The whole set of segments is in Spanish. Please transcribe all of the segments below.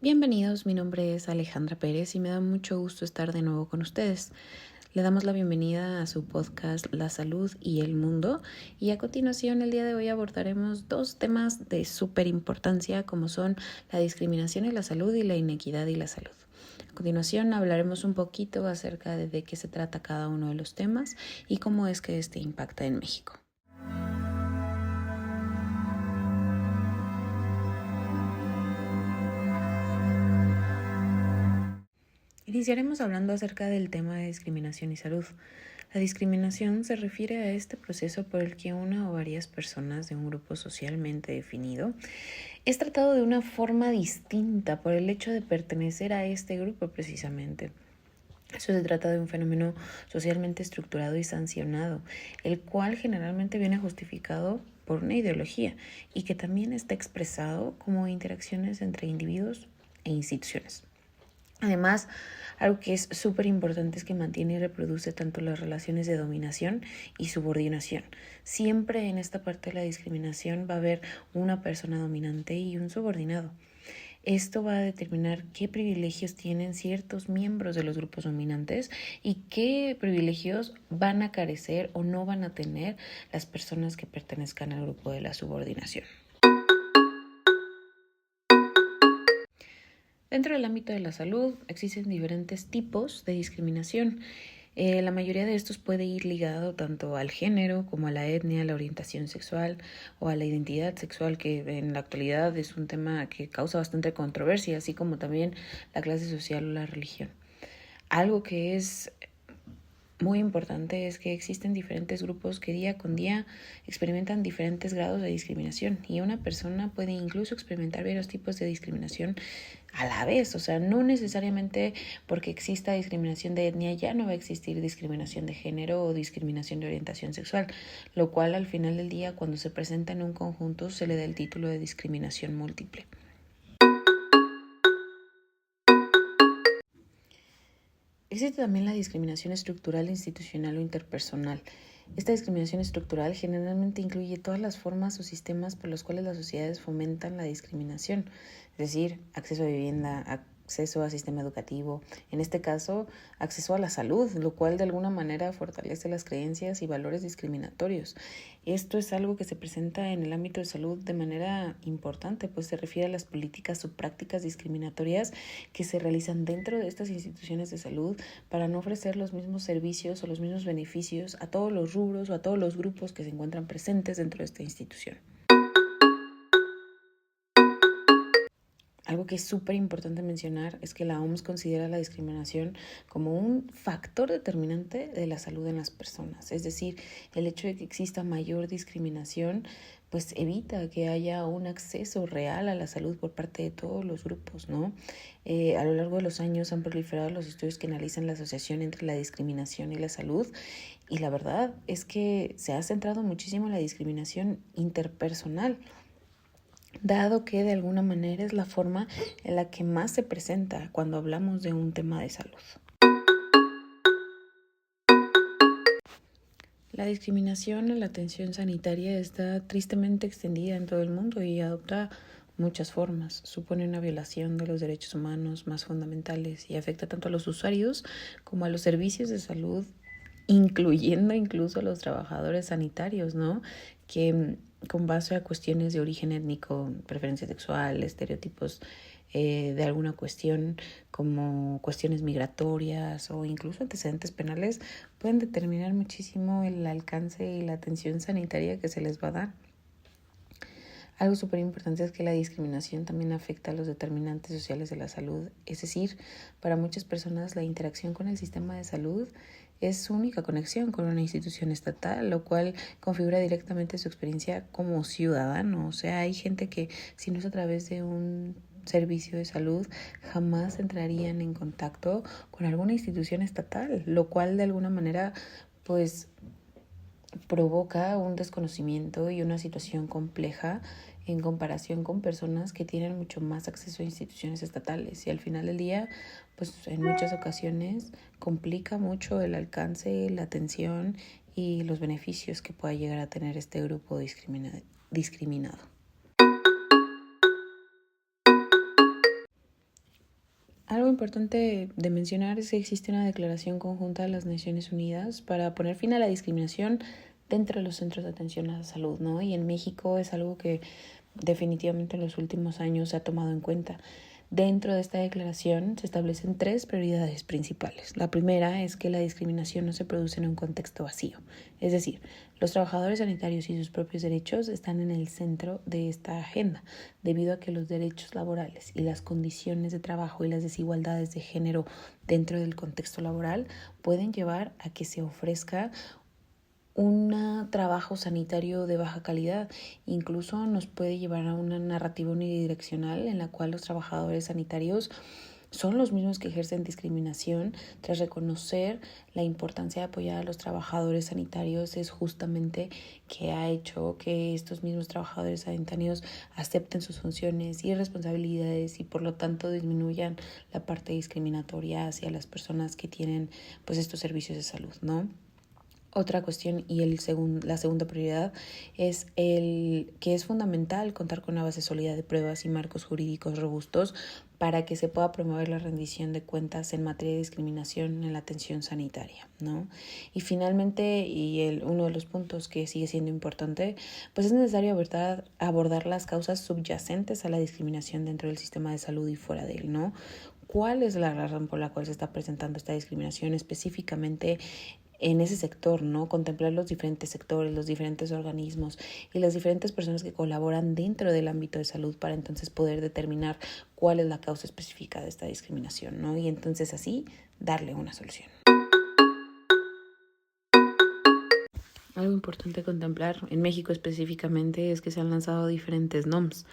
Bienvenidos, mi nombre es Alejandra Pérez y me da mucho gusto estar de nuevo con ustedes. Le damos la bienvenida a su podcast La Salud y el Mundo y a continuación el día de hoy abordaremos dos temas de súper importancia como son la discriminación y la salud y la inequidad y la salud. A continuación hablaremos un poquito acerca de qué se trata cada uno de los temas y cómo es que este impacta en México. Iniciaremos hablando acerca del tema de discriminación y salud. La discriminación se refiere a este proceso por el que una o varias personas de un grupo socialmente definido es tratado de una forma distinta por el hecho de pertenecer a este grupo precisamente. Eso se trata de un fenómeno socialmente estructurado y sancionado, el cual generalmente viene justificado por una ideología y que también está expresado como interacciones entre individuos e instituciones. Además, algo que es súper importante es que mantiene y reproduce tanto las relaciones de dominación y subordinación. Siempre en esta parte de la discriminación va a haber una persona dominante y un subordinado. Esto va a determinar qué privilegios tienen ciertos miembros de los grupos dominantes y qué privilegios van a carecer o no van a tener las personas que pertenezcan al grupo de la subordinación. Dentro del ámbito de la salud existen diferentes tipos de discriminación. La mayoría de estos puede ir ligado tanto al género como a la etnia, a la orientación sexual o a la identidad sexual, que en la actualidad es un tema que causa bastante controversia, así como también la clase social o la religión. Algo que es muy importante es que existen diferentes grupos que día con día experimentan diferentes grados de discriminación y una persona puede incluso experimentar varios tipos de discriminación a la vez. O sea, no necesariamente porque exista discriminación de etnia ya no va a existir discriminación de género o discriminación de orientación sexual, lo cual al final del día cuando se presenta en un conjunto se le da el título de discriminación múltiple. Existe también la discriminación estructural, institucional o interpersonal. Esta discriminación estructural generalmente incluye todas las formas o sistemas por los cuales las sociedades fomentan la discriminación, es decir, acceso a vivienda, acceso a sistema educativo, en este caso, acceso a la salud, lo cual de alguna manera fortalece las creencias y valores discriminatorios. Esto es algo que se presenta en el ámbito de salud de manera importante, pues se refiere a las políticas o prácticas discriminatorias que se realizan dentro de estas instituciones de salud para no ofrecer los mismos servicios o los mismos beneficios a todos los rubros o a todos los grupos que se encuentran presentes dentro de esta institución. Algo que es súper importante mencionar es que la OMS considera la discriminación como un factor determinante de la salud en las personas. Es decir, el hecho de que exista mayor discriminación pues evita que haya un acceso real a la salud por parte de todos los grupos, ¿no? A lo largo de los años han proliferado los estudios que analizan la asociación entre la discriminación y la salud y la verdad es que se ha centrado muchísimo en la discriminación interpersonal, dado que de alguna manera es la forma en la que más se presenta cuando hablamos de un tema de salud. La discriminación en la atención sanitaria está tristemente extendida en todo el mundo y adopta muchas formas. Supone una violación de los derechos humanos más fundamentales y afecta tanto a los usuarios como a los servicios de salud, incluyendo incluso a los trabajadores sanitarios, ¿no? Que con base a cuestiones de origen étnico, preferencia sexual, estereotipos de alguna cuestión como cuestiones migratorias o incluso antecedentes penales pueden determinar muchísimo el alcance y la atención sanitaria que se les va a dar. Algo súper importante es que la discriminación también afecta a los determinantes sociales de la salud, es decir, para muchas personas la interacción con el sistema de salud es su única conexión con una institución estatal, lo cual configura directamente su experiencia como ciudadano. O sea, hay gente que si no es a través de un servicio de salud jamás entrarían en contacto con alguna institución estatal, lo cual de alguna manera pues provoca un desconocimiento y una situación compleja en comparación con personas que tienen mucho más acceso a instituciones estatales y al final del día, pues en muchas ocasiones complica mucho el alcance, la atención y los beneficios que pueda llegar a tener este grupo discriminado. Algo importante de mencionar es que existe una declaración conjunta de las Naciones Unidas para poner fin a la discriminación dentro de los centros de atención a la salud, ¿no? Y en México es algo que definitivamente en los últimos años se ha tomado en cuenta. Dentro de esta declaración se establecen 3 prioridades principales. La primera es que la discriminación no se produce en un contexto vacío. Es decir, los trabajadores sanitarios y sus propios derechos están en el centro de esta agenda, debido a que los derechos laborales y las condiciones de trabajo y las desigualdades de género dentro del contexto laboral pueden llevar a que se ofrezca un trabajo sanitario de baja calidad. Incluso nos puede llevar a una narrativa unidireccional en la cual los trabajadores sanitarios son los mismos que ejercen discriminación. Tras reconocer la importancia de apoyar a los trabajadores sanitarios, es justamente que ha hecho que estos mismos trabajadores sanitarios acepten sus funciones y responsabilidades y por lo tanto disminuyan la parte discriminatoria hacia las personas que tienen pues estos servicios de salud, ¿no? Otra cuestión y la segunda prioridad es el que es fundamental contar con una base sólida de pruebas y marcos jurídicos robustos para que se pueda promover la rendición de cuentas en materia de discriminación en la atención sanitaria, ¿no? Y finalmente, uno de los puntos que sigue siendo importante, pues es necesario abordar las causas subyacentes a la discriminación dentro del sistema de salud y fuera de él, ¿no? ¿Cuál es la razón por la cual se está presentando esta discriminación específicamente en ese sector, ¿no? Contemplar los diferentes sectores, los diferentes organismos y las diferentes personas que colaboran dentro del ámbito de salud para entonces poder determinar cuál es la causa específica de esta discriminación, ¿no? Y entonces así darle una solución. Algo importante contemplar en México específicamente es que se han lanzado diferentes NOMs.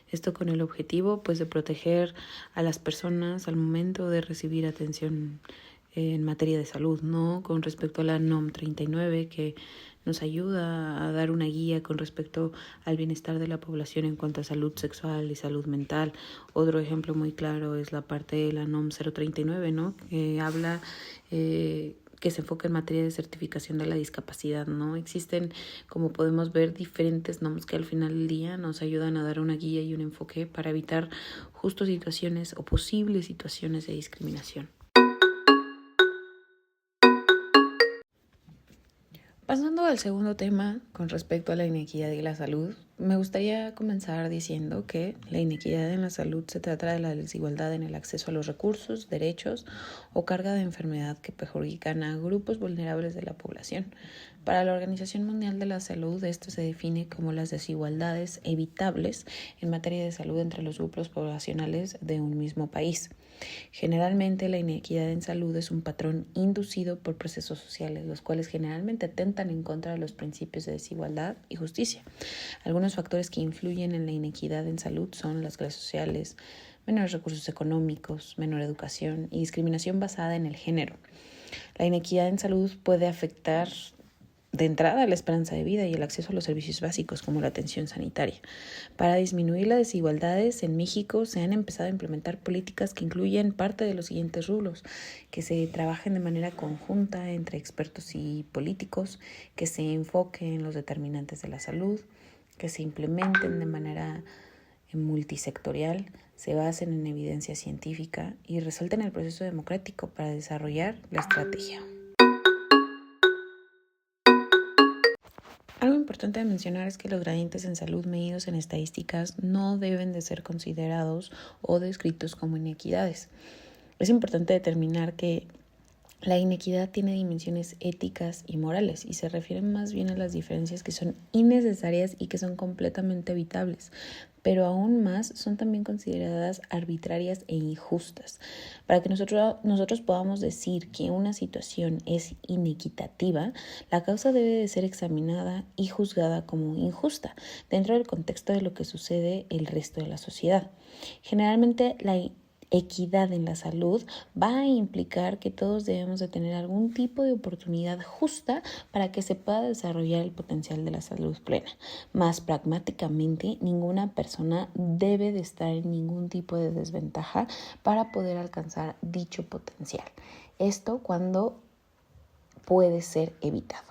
Esto con el objetivo pues de proteger a las personas al momento de recibir atención en materia de salud, ¿no? Con respecto a la NOM 39 que nos ayuda a dar una guía con respecto al bienestar de la población en cuanto a salud sexual y salud mental. Otro ejemplo muy claro es la parte de la NOM 039, ¿no? Que habla que se enfoca en materia de certificación de la discapacidad, ¿no? Existen, como podemos ver, diferentes NOMs que al final del día nos ayudan a dar una guía y un enfoque para evitar justo situaciones o posibles situaciones de discriminación. Pasando al segundo tema con respecto a la inequidad y la salud, me gustaría comenzar diciendo que la inequidad en la salud se trata de la desigualdad en el acceso a los recursos, derechos o carga de enfermedad que perjudican a grupos vulnerables de la población. Para la Organización Mundial de la Salud, esto se define como las desigualdades evitables en materia de salud entre los grupos poblacionales de un mismo país. Generalmente la inequidad en salud es un patrón inducido por procesos sociales, los cuales generalmente atentan en contra de los principios de desigualdad y justicia. Algunos factores que influyen en la inequidad en salud son las clases sociales, menores recursos económicos, menor educación y discriminación basada en el género. La inequidad en salud puede afectar de entrada la esperanza de vida y el acceso a los servicios básicos como la atención sanitaria. Para disminuir las desigualdades, en México se han empezado a implementar políticas que incluyen parte de los siguientes rubros: que se trabajen de manera conjunta entre expertos y políticos, que se enfoque en los determinantes de la salud, que se implementen de manera multisectorial, se basen en evidencia científica y resalten el proceso democrático para desarrollar la estrategia. Algo importante de mencionar es que los gradientes en salud medidos en estadísticas no deben de ser considerados o descritos como inequidades. Es importante determinar que la inequidad tiene dimensiones éticas y morales y se refieren más bien a las diferencias que son innecesarias y que son completamente evitables, pero aún más son también consideradas arbitrarias e injustas. Para que nosotros podamos decir que una situación es inequitativa, la causa debe de ser examinada y juzgada como injusta dentro del contexto de lo que sucede el resto de la sociedad. Generalmente la equidad en la salud va a implicar que todos debemos de tener algún tipo de oportunidad justa para que se pueda desarrollar el potencial de la salud plena. Más pragmáticamente, ninguna persona debe de estar en ningún tipo de desventaja para poder alcanzar dicho potencial. Esto cuando puede ser evitado.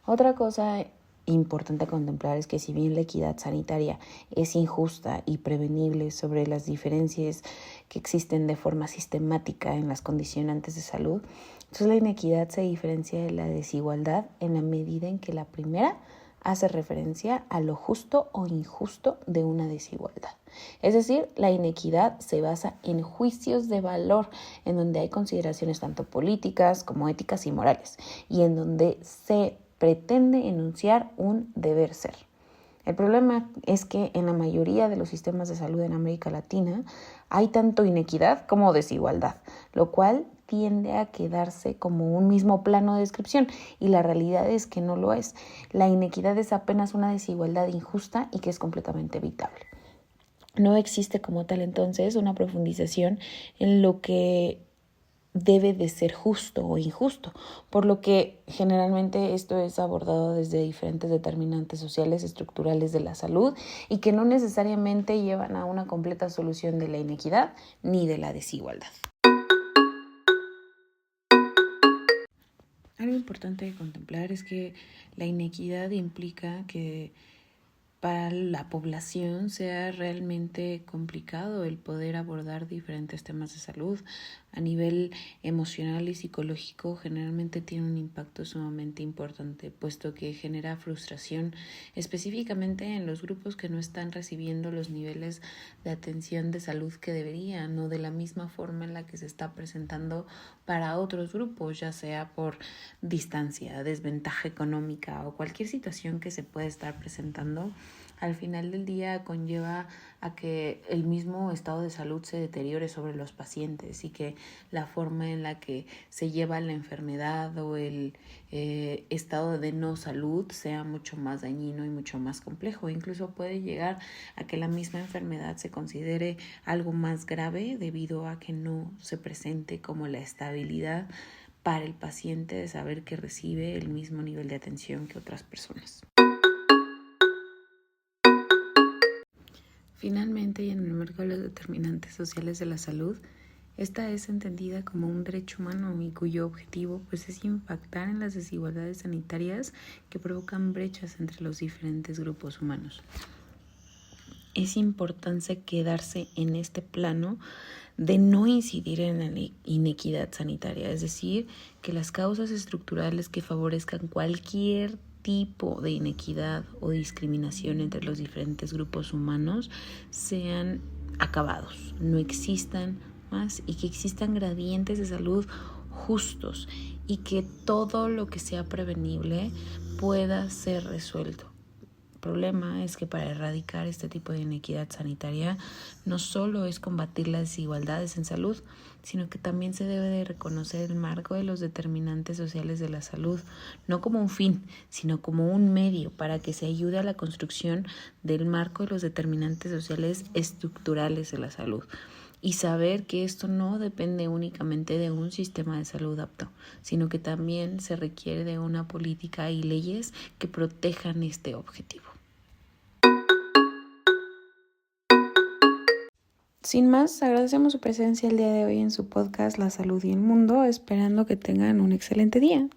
Otra cosa importante contemplar es que si bien la equidad sanitaria es injusta y prevenible sobre las diferencias que existen de forma sistemática en las condicionantes de salud, entonces la inequidad se diferencia de la desigualdad en la medida en que la primera hace referencia a lo justo o injusto de una desigualdad. Es decir, la inequidad se basa en juicios de valor, en donde hay consideraciones tanto políticas como éticas y morales, y en donde se pretende enunciar un deber ser. El problema es que en la mayoría de los sistemas de salud en América Latina hay tanto inequidad como desigualdad, lo cual tiende a quedarse como un mismo plano de descripción, y la realidad es que no lo es. La inequidad es apenas una desigualdad injusta y que es completamente evitable. No existe como tal entonces una profundización en lo que debe de ser justo o injusto, por lo que generalmente esto es abordado desde diferentes determinantes sociales estructurales de la salud y que no necesariamente llevan a una completa solución de la inequidad ni de la desigualdad. Algo importante de contemplar es que la inequidad implica que para la población sea realmente complicado el poder abordar diferentes temas de salud. A nivel emocional y psicológico generalmente tiene un impacto sumamente importante, puesto que genera frustración, específicamente en los grupos que no están recibiendo los niveles de atención de salud que deberían, o de la misma forma en la que se está presentando para otros grupos, ya sea por distancia, desventaja económica o cualquier situación que se pueda estar presentando. Al final del día conlleva a que el mismo estado de salud se deteriore sobre los pacientes y que la forma en la que se lleva la enfermedad o el estado de no salud sea mucho más dañino y mucho más complejo. Incluso puede llegar a que la misma enfermedad se considere algo más grave debido a que no se presente como la estabilidad para el paciente de saber que recibe el mismo nivel de atención que otras personas. Finalmente, y en el marco de los determinantes sociales de la salud, esta es entendida como un derecho humano y cuyo objetivo es impactar en las desigualdades sanitarias que provocan brechas entre los diferentes grupos humanos. Es importante quedarse en este plano de no incidir en la inequidad sanitaria, es decir, que las causas estructurales que favorezcan cualquier tipo de inequidad o discriminación entre los diferentes grupos humanos sean acabados, no existan más, y que existan gradientes de salud justos y que todo lo que sea prevenible pueda ser resuelto. El problema es que para erradicar este tipo de inequidad sanitaria no solo es combatir las desigualdades en salud, sino que también se debe de reconocer el marco de los determinantes sociales de la salud, no como un fin, sino como un medio para que se ayude a la construcción del marco de los determinantes sociales estructurales de la salud. Y saber que esto no depende únicamente de un sistema de salud apto, sino que también se requiere de una política y leyes que protejan este objetivo. Sin más, agradecemos su presencia el día de hoy en su podcast La Salud y el Mundo, esperando que tengan un excelente día.